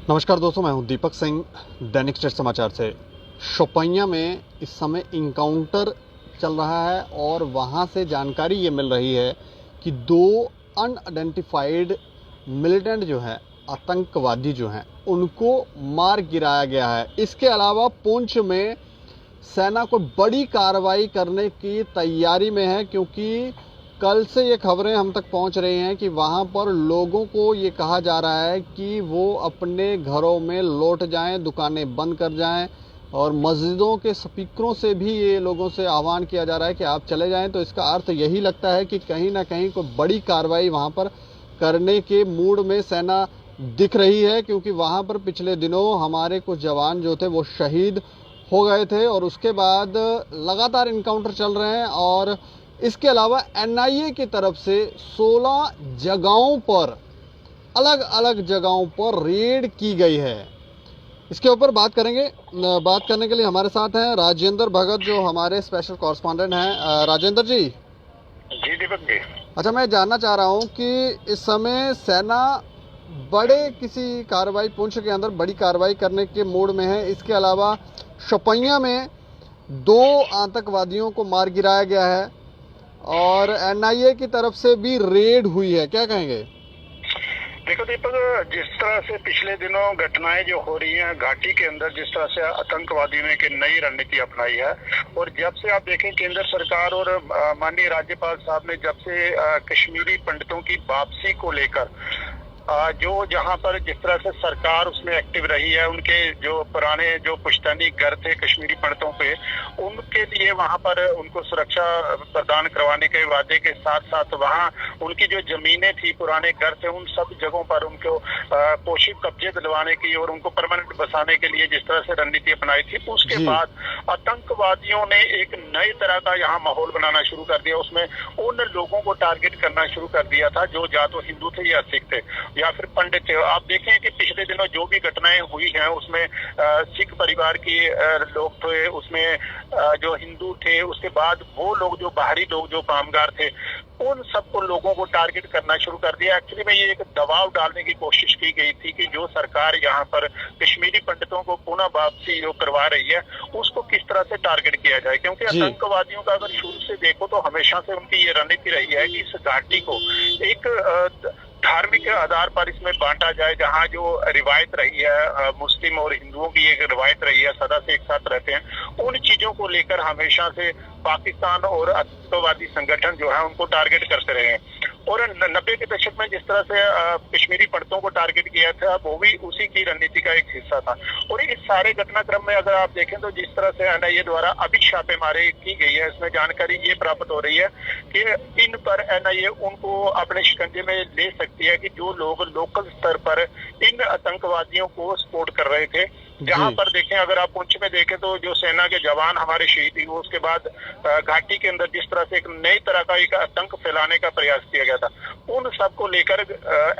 नमस्कार दोस्तों, मैं हूं दीपक सिंह, दैनिक स्टेट समाचार से। शोपियां में इस समय इनकाउंटर चल रहा है और वहां से जानकारी ये मिल रही है कि दो अनआइडेंटिफाइड मिलिटेंट जो हैं, आतंकवादी जो हैं, उनको मार गिराया गया है। इसके अलावा पुंछ में सेना को बड़ी कार्रवाई करने की तैयारी में है, क्योंकि कल से ये खबरें हम तक पहुंच रही हैं कि वहां पर लोगों को ये कहा जा रहा है कि वो अपने घरों में लौट जाएं, दुकानें बंद कर जाएं, और मस्जिदों के स्पीकरों से भी ये लोगों से आह्वान किया जा रहा है कि आप चले जाएं। तो इसका अर्थ यही लगता है कि कहीं ना कहीं कोई बड़ी कार्रवाई वहां पर करने के मूड में सेना दिख रही है, क्योंकि वहां पर पिछले दिनों हमारे कुछ जवान जो थे वो शहीद हो गए थे और उसके बाद लगातार इनकाउंटर चल रहे हैं। और इसके अलावा एनआईए की तरफ से 16 जगहों पर, अलग अलग जगहों पर रेड की गई है। इसके ऊपर बात करेंगे। बात करने के लिए हमारे साथ हैं राजेंद्र भगत, जो हमारे स्पेशल कॉरेस्पॉन्डेंट हैं। राजेंद्र जी। जी दीपक जी। अच्छा, मैं जानना चाह रहा हूं कि इस समय सेना बड़े किसी कार्रवाई, पुंछ के अंदर बड़ी कार्रवाई करने के मूड में है। इसके अलावा शोपियां में 2 आतंकवादियों को मार गिराया गया है और एनआईए की तरफ से भी रेड हुई है। क्या कहेंगे? देखो दीपक, जिस तरह से पिछले दिनों घटनाएं जो हो रही हैं घाटी के अंदर, जिस तरह से आतंकवादियों ने एक नई रणनीति अपनाई है, और जब से आप देखें केंद्र सरकार और माननीय राज्यपाल साहब ने जब से कश्मीरी पंडितों की वापसी को लेकर जो जहां पर जिस तरह से सरकार उसमें एक्टिव रही है, उनके जो पुराने जो पुश्तैनी घर थे कश्मीरी पंडितों पे, उनके लिए वहां पर उनको सुरक्षा प्रदान करवाने के वादे के साथ साथ वहां उनकी जो जमीनें थी, पुराने घर थे, उन सब जगहों पर उनको पोषित कब्जे दिलवाने की और उनको परमानेंट बसाने के लिए जिस तरह से रणनीति अपनाई थी, उसके बाद आतंकवादियों ने एक नए तरह का यहाँ माहौल बनाना शुरू कर दिया। उसमें उन लोगों को टारगेट करना शुरू कर दिया था जो या तो हिंदू थे या सिख थे या फिर पंडित थे। आप देखें कि पिछले दिनों जो भी घटनाएं हुई हैं उसमें सिख परिवार के लोग थे, उसमें जो हिंदू थे, उसके बाद वो लोग जो बाहरी लोग जो कामगार थे, उन सबको लोगों को टारगेट करना शुरू कर दिया। एक्चुअली में ये एक दबाव डालने की कोशिश की गई थी कि जो सरकार यहाँ पर कश्मीरी पंडितों को पुनः वापसी जो करवा रही है उसको किस तरह से टारगेट किया जाए, क्योंकि आतंकवादियों का अगर शुरू से देखो तो हमेशा से उनकी ये रणनीति रही है कि इस घाटी को एक धार्मिक आधार पर इसमें बांटा जाए, जहाँ जो रिवायत रही है मुस्लिम और हिंदुओं की एक रिवायत रही है, सदा से एक साथ रहते हैं, उन चीजों को लेकर हमेशा से पाकिस्तान और आतंकवादी संगठन जो है उनको टारगेट करते रहे हैं। और 90 के दशक में जिस तरह से कश्मीरी पंडितों को टारगेट किया था, वो भी उसी की रणनीति का एक हिस्सा था। और इस सारे घटनाक्रम में अगर आप देखें तो जिस तरह से एनआईए द्वारा अभी छापेमारी की गई है, इसमें जानकारी ये प्राप्त हो रही है कि इन पर एनआईए उनको अपने शिकंजे में ले सकती है कि जो लोग लोकल स्तर पर इन आतंकवादियों को सपोर्ट कर रहे थे। जहां पर देखें, अगर आप पुंछ में देखें तो जो सेना के जवान हमारे शहीद हुए, उसके बाद घाटी के अंदर जिस तरह से एक नई तरह का एक आतंक फैलाने का प्रयास किया गया था, उन सब को लेकर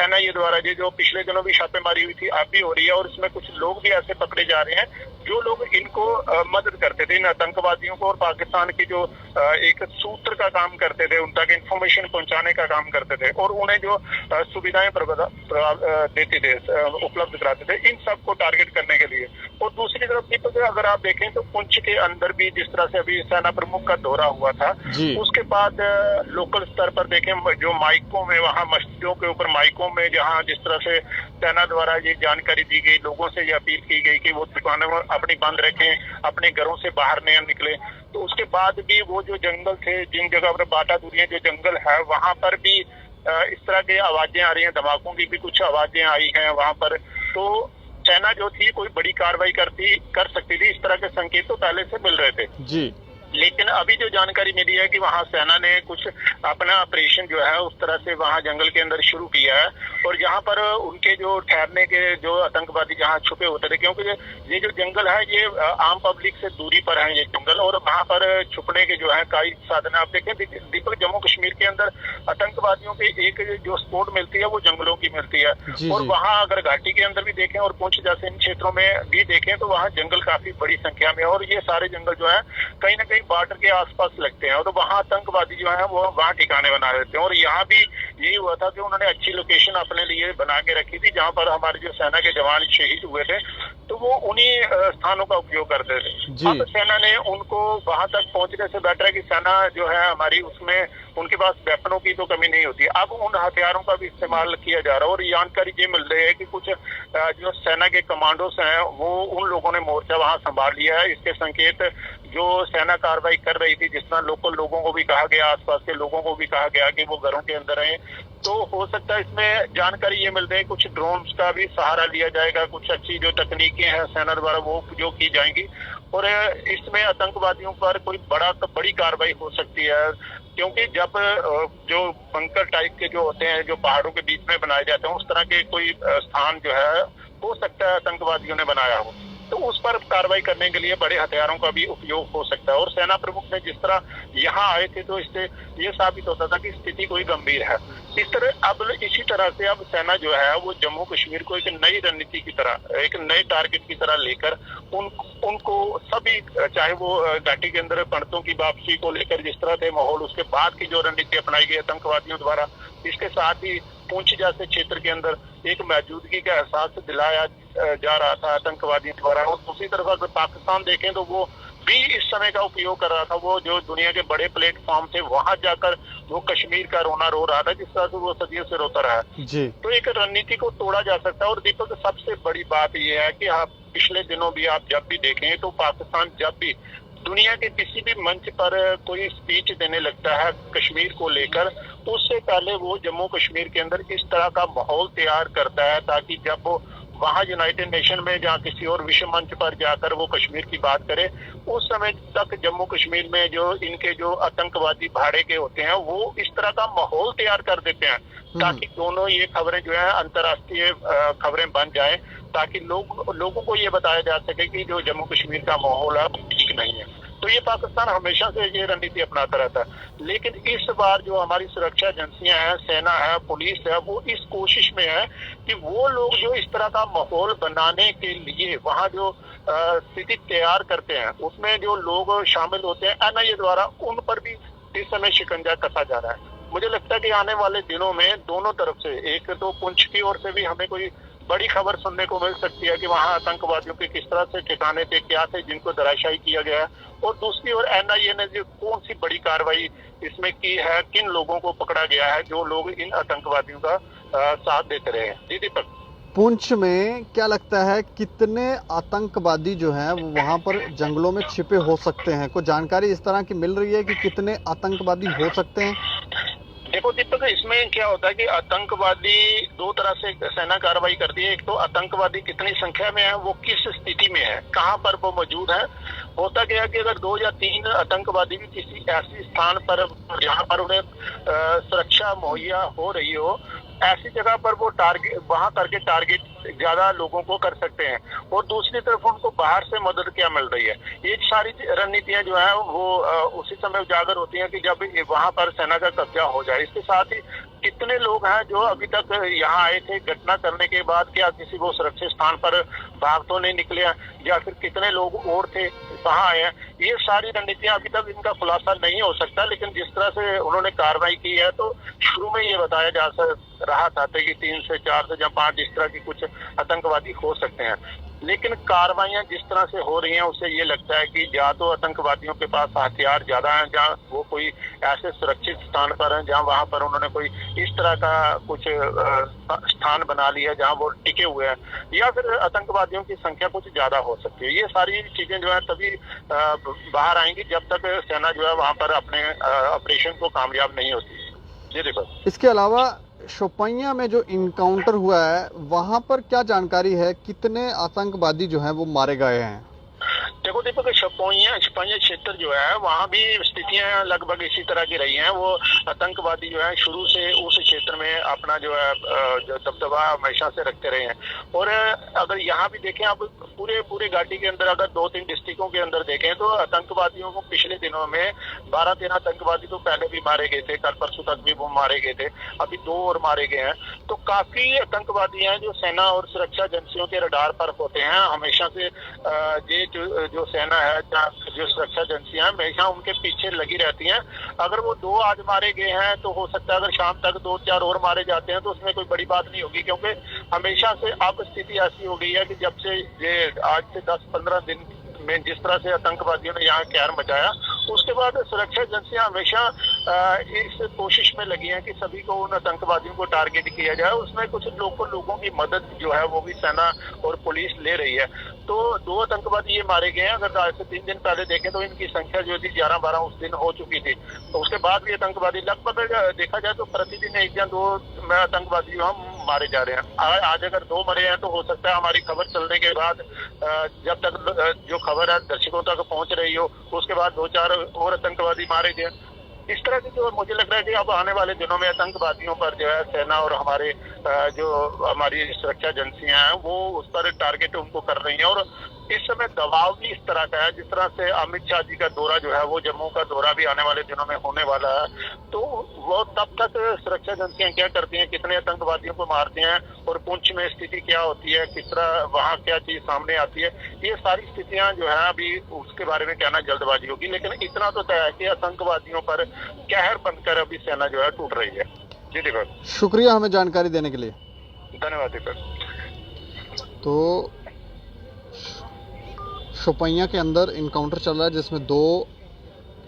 एनआईए द्वारा जो पिछले दिनों भी छापेमारी हुई थी, अब भी हो रही है। और इसमें कुछ लोग भी ऐसे पकड़े जा रहे हैं जो लोग इनको मदद करते थे, इन आतंकवादियों को, और पाकिस्तान की जो एक सूत्र का काम करते थे, उन तक इंफॉर्मेशन पहुंचाने का काम करते थे और उन्हें जो सुविधाएं देते थे, उपलब्ध कराते थे, इन सब को टारगेट करने के लिए। और दूसरी तरफ दीपक, अगर आप देखें तो पुंछ के अंदर भी जिस तरह से अभी सेना प्रमुख का दौरा हुआ था, उसके बाद लोकल स्तर पर देखें जो माइकों में, वहां मस्जिदों के ऊपर माइकों में जहां जिस तरह से सेना द्वारा ये जानकारी दी गई, लोगों से ये अपील की गई कि वो दुकानें अपनी बंद रखें, अपने घरों से बाहर नहीं निकले, तो उसके बाद भी वो जो जंगल थे, जिन जगह पर बाटा दूरियां जो जंगल है, वहां पर भी इस तरह की आवाजें आ रही हैं, धमाकों की भी कुछ आवाजें आई हैं वहां पर। तो सेना जो थी कोई बड़ी कार्रवाई कर सकती थी, इस तरह के संकेत तो पहले से मिल रहे थे जी। लेकिन अभी जो जानकारी मिली है कि वहां सेना ने कुछ अपना ऑपरेशन जो है उस तरह से वहां जंगल के अंदर शुरू किया है, और जहां पर उनके जो ठहरने के जो आतंकवादी जहां छुपे होते थे, क्योंकि ये जो जंगल है ये आम पब्लिक से दूरी पर है ये जंगल, और वहां पर छुपने के जो है कई साधन आप देखें दीपक, जम्मू कश्मीर के अंदर आतंकवादियों के एक जो सपोर्ट मिलती है वो जंगलों की मिलती है। और वहाँ अगर घाटी के अंदर भी देखें और पुंछ जैसे इन क्षेत्रों में भी देखें तो वहाँ जंगल काफी बड़ी संख्या में, और ये सारे जंगल जो है कहीं ना कहीं बॉर्डर के आसपास लगते हैं, और वहाँ आतंकवादी जो है वो वहाँ ठिकाने बना देते हैं। और यहाँ भी यही हुआ था कि उन्होंने अच्छी लोकेशन अपने लिए बना के रखी थी जहां पर हमारे जो सेना के जवान शहीद हुए थे, तो वो उन्हीं स्थानों का उपयोग करते थे। अब सेना ने उनको वहां तक पहुंचने से बेटर है कि सेना जो है हमारी, उसमें उनके पास वेपनों की तो कमी नहीं होती, अब उन हथियारों का भी इस्तेमाल किया जा रहा है। और जानकारी ये मिल रही है कि कुछ जो सेना के कमांडोस हैं वो उन लोगों ने मोर्चा वहां संभाल लिया है। इसके संकेत जो सेना कार्रवाई कर रही थी, जिस तरह लोकल लोगों को भी कहा गया, आसपास के लोगों को भी कहा गया कि वो घरों के अंदर रहें, तो हो सकता है इसमें जानकारी ये मिल रही है कुछ ड्रोन्स का भी सहारा लिया जाएगा, कुछ अच्छी जो तकनीकें हैं सेना द्वारा वो उपयोग की जाएंगी और इसमें आतंकवादियों पर कोई बड़ी कार्रवाई हो सकती है। क्योंकि जब जो बंकर टाइप के जो होते हैं, जो पहाड़ों के बीच में बनाए जाते हैं, उस तरह के कोई स्थान जो है हो सकता है आतंकवादियों ने बनाया हो, तो उस पर कार्रवाई करने के लिए बड़े हथियारों का भी उपयोग हो सकता है। और सेना प्रमुख ने जिस तरह यहाँ आए थे, तो इससे ये साबित होता था कि स्थिति कोई गंभीर है। इसी तरह से अब सेना जो है वो जम्मू कश्मीर को एक नई रणनीति की तरह, एक नए टारगेट की तरह लेकर उनको सभी, चाहे वो घाटी के अंदर पंडितों की वापसी को लेकर जिस तरह थे माहौल, उसके बाद की जो रणनीति अपनाई गई आतंकवादियों द्वारा, इसके साथ ही पुंछ जैसे क्षेत्र के अंदर एक मौजूदगी का एहसास दिलाया जा रहा था आतंकवादियों द्वारा। और दूसरी तरफ अगर पाकिस्तान देखें तो वो भी इस समय का उपयोग कर रहा था, वो जो दुनिया के बड़े प्लेटफॉर्म थे वहां जाकर वो कश्मीर का रोना रो रहा था, जिस तरह से वो सदियों से रोता रहा है। तो एक रणनीति को तोड़ा जा सकता है। और दीपक, सबसे बड़ी बात यह है कि आप पिछले दिनों भी आप जब भी देखें तो पाकिस्तान जब भी दुनिया के किसी भी मंच पर कोई स्पीच देने लगता है कश्मीर को लेकर, उससे पहले वो जम्मू कश्मीर के अंदर इस तरह का माहौल तैयार करता है ताकि जब वो वहां यूनाइटेड नेशन में या किसी और विश्व मंच पर जाकर वो कश्मीर की बात करे, उस समय तक जम्मू कश्मीर में जो इनके जो आतंकवादी भाड़े के होते हैं वो इस तरह का माहौल तैयार कर देते हैं ताकि दोनों ये खबरें जो है अंतर्राष्ट्रीय खबरें बन जाएं, ताकि लोगों को ये बताया जा सके कि जो जम्मू कश्मीर का माहौल है ठीक नहीं है। तो ये पाकिस्तान हमेशा से ये रणनीति अपनाता रहता है। लेकिन इस बार जो हमारी सुरक्षा एजेंसियां हैं, सेना है, पुलिस है, वो इस कोशिश में है कि वो लोग जो इस तरह का माहौल बनाने के लिए वहाँ जो स्थिति तैयार करते हैं, उसमें जो लोग शामिल होते हैं एनआईए द्वारा, उन पर भी इस समय शिकंजा कसा जा रहा है। मुझे लगता है कि आने वाले दिनों में दोनों तरफ से, एक तो पुंछ की ओर से भी हमें कोई बड़ी खबर सुनने को मिल सकती है कि वहां आतंकवादियों के किस तरह से ठिकाने थे, क्या थे, जिनको धराशायी किया गया है, और दूसरी ओर एनआईए ने जो कौन सी बड़ी कार्रवाई इसमें की है, किन लोगों को पकड़ा गया है जो लोग इन आतंकवादियों का साथ देते रहे हैं। जी दीपक, पुंछ में क्या लगता है कितने आतंकवादी जो हैं वो वहां पर जंगलों में छिपे हो सकते हैं? कुछ जानकारी इस तरह की मिल रही है कि कितने आतंकवादी हो सकते हैं? देखो दीपक, इसमें क्या होता है कि आतंकवादी दो तरह से सेना कार्रवाई करती है। एक तो आतंकवादी कितनी संख्या में है, वो किस स्थिति में है, कहाँ पर वो मौजूद है। होता क्या है कि अगर 2 या 3 आतंकवादी भी किसी ऐसी स्थान पर जहाँ पर उन्हें सुरक्षा मुहैया हो रही हो, ऐसी जगह पर वो वहां करके टारगेट ज्यादा लोगों को कर सकते हैं। और दूसरी तरफ उनको बाहर से मदद क्या मिल रही है। ये सारी रणनीतियां जो है वो उसी समय उजागर होती हैं कि जब वहां पर सेना का कब्जा हो जाए। इसके साथ ही कितने लोग हैं जो अभी तक यहाँ आए थे घटना करने के बाद, क्या किसी को सुरक्षित स्थान पर भाग तो नहीं निकले, या फिर कितने लोग और थे कहाँ आए हैं, ये सारी रणनीतियां अभी तक इनका खुलासा नहीं हो सकता। लेकिन जिस तरह से उन्होंने कार्रवाई की है, तो शुरू में ये बताया जा रहा था कि 3 से 4 से या 5 इस तरह की कुछ आतंकवादी हो सकते हैं। लेकिन कार्रवाइयां जिस तरह से हो रही हैं, उससे ये लगता है कि या तो आतंकवादियों के पास हथियार ज्यादा हैं, जहाँ वो कोई ऐसे सुरक्षित स्थान पर हैं जहाँ वहां पर उन्होंने कोई इस तरह का कुछ स्थान बना लिया जहाँ वो टिके हुए हैं, या फिर आतंकवादियों की संख्या कुछ ज्यादा हो सकती है। ये सारी चीजें जो है तभी बाहर आएंगी जब तक सेना जो है वहां पर अपने ऑपरेशन को कामयाब नहीं होती। जी देखो, इसके अलावा शोपियां में जो इनकाउंटर हुआ है वहां पर क्या जानकारी है, कितने आतंकवादी जो हैं वो मारे गए हैं? देखो दीपक, शोपियां क्षेत्र जो है वहाँ भी स्थितियां लगभग इसी तरह की रही हैं। वो आतंकवादी जो है शुरू से उस क्षेत्र में अपना जो है दबदबा हमेशा से रखते रहे हैं। और अगर यहाँ भी देखें, अब पूरे घाटी के अंदर अगर 2-3 डिस्ट्रिक्टों के अंदर देखें तो आतंकवादियों को पिछले दिनों में 12-13 आतंकवादी तो पहले भी मारे गए थे, कल परसों तक भी वो मारे गए थे, अभी 2 और मारे गए हैं। तो काफी आतंकवादी हैं जो सेना और सुरक्षा एजेंसियों के रडार पर होते हैं। हमेशा से ये जो सेना है जो सुरक्षा एजेंसियां हैं हमेशा उनके पीछे लगी रहती हैं। अगर वो 2 आज मारे गए हैं तो हो सकता है अगर शाम तक 2-4 और मारे जाते हैं तो उसमें कोई बड़ी बात नहीं होगी, क्योंकि हमेशा से अब स्थिति ऐसी हो गई है कि जब से ये आज से 10-15 दिन में जिस तरह से आतंकवादियों ने यहाँ कहर मचाया, उसके बाद सुरक्षा एजेंसियां हमेशा इस कोशिश में लगी हैं कि सभी को उन आतंकवादियों को टारगेट किया जाए। उसमें कुछ लोगों की मदद जो है वो भी सेना और पुलिस ले रही है। तो 2 आतंकवादी ये मारे गए हैं। अगर आज से 3 दिन पहले देखें तो इनकी संख्या जो थी 11-12 उस दिन हो चुकी थी। तो उसके बाद भी आतंकवादी लगभग देखा जाए तो प्रतिदिन 1 या 2 आतंकवादी जो हम मारे जा रहे हैं। आज अगर 2 मरे हैं तो हो सकता है हमारी खबर चलने के बाद जब तक जो खबर है दर्शकों तक पहुंच रही हो, उसके बाद 2-4 और आतंकवादी मारे गए। इस तरह की जो मुझे लग रहा है कि अब आने वाले दिनों में आतंकवादियों पर जो है सेना और हमारे जो हमारी सुरक्षा एजेंसियां हैं वो उस पर टारगेट उनको कर रही हैं। और इस समय दबाव भी इस तरह का है, जिस तरह से अमित शाह जी का दौरा जो है वो जम्मू का दौरा भी आने वाले दिनों में होने वाला है। तो वो तब तक सुरक्षा एजेंसियां क्या करती हैं, कितने आतंकवादियों को मारते हैं और पुंछ में स्थिति क्या होती है, किस तरह वहाँ क्या चीज सामने आती है, ये सारी स्थितियां जो है अभी उसके बारे में कहना जल्दबाजी होगी। लेकिन इतना तो तय है कि आतंकवादियों पर कहर बनकर अभी सेना जो है टूट रही है। जी दीपक, शुक्रिया हमें जानकारी देने के लिए। धन्यवाद दीपक। तो शोपियां के अंदर इनकाउंटर चल रहा है जिसमें 2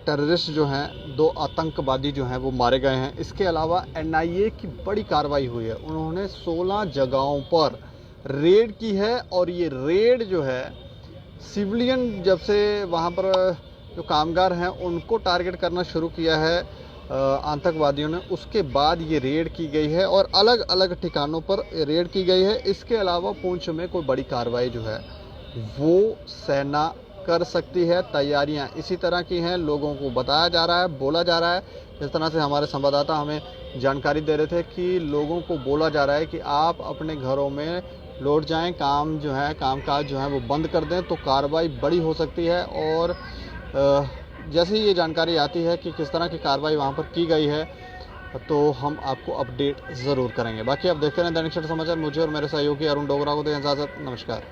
टेररिस्ट जो हैं, 2 आतंकवादी जो हैं वो मारे गए हैं। इसके अलावा एनआईए की बड़ी कार्रवाई हुई है। उन्होंने 16 जगहों पर रेड की है और ये रेड जो है सिविलियन जब से वहाँ पर जो कामगार हैं उनको टारगेट करना शुरू किया है आतंकवादियों ने, उसके बाद ये रेड की गई है और अलग अलग ठिकानों पर रेड की गई है। इसके अलावा पुंछ में कोई बड़ी कार्रवाई जो है वो सेना कर सकती है। तैयारियां इसी तरह की हैं, लोगों को बताया जा रहा है, बोला जा रहा है। जिस तरह से हमारे संवाददाता हमें जानकारी दे रहे थे कि लोगों को बोला जा रहा है कि आप अपने घरों में लौट जाएं, काम जो है कामकाज जो है वो बंद कर दें, तो कार्रवाई बड़ी हो सकती है। और जैसे ही ये जानकारी आती है कि किस तरह की कार्रवाई वहाँ पर की गई है तो हम आपको अपडेट ज़रूर करेंगे। बाकी आप देखते रहें दैनिक क्षेत्र समाचार। मुझे और मेरे सहयोगी अरुण डोगरा को दें इजाज़त। नमस्कार।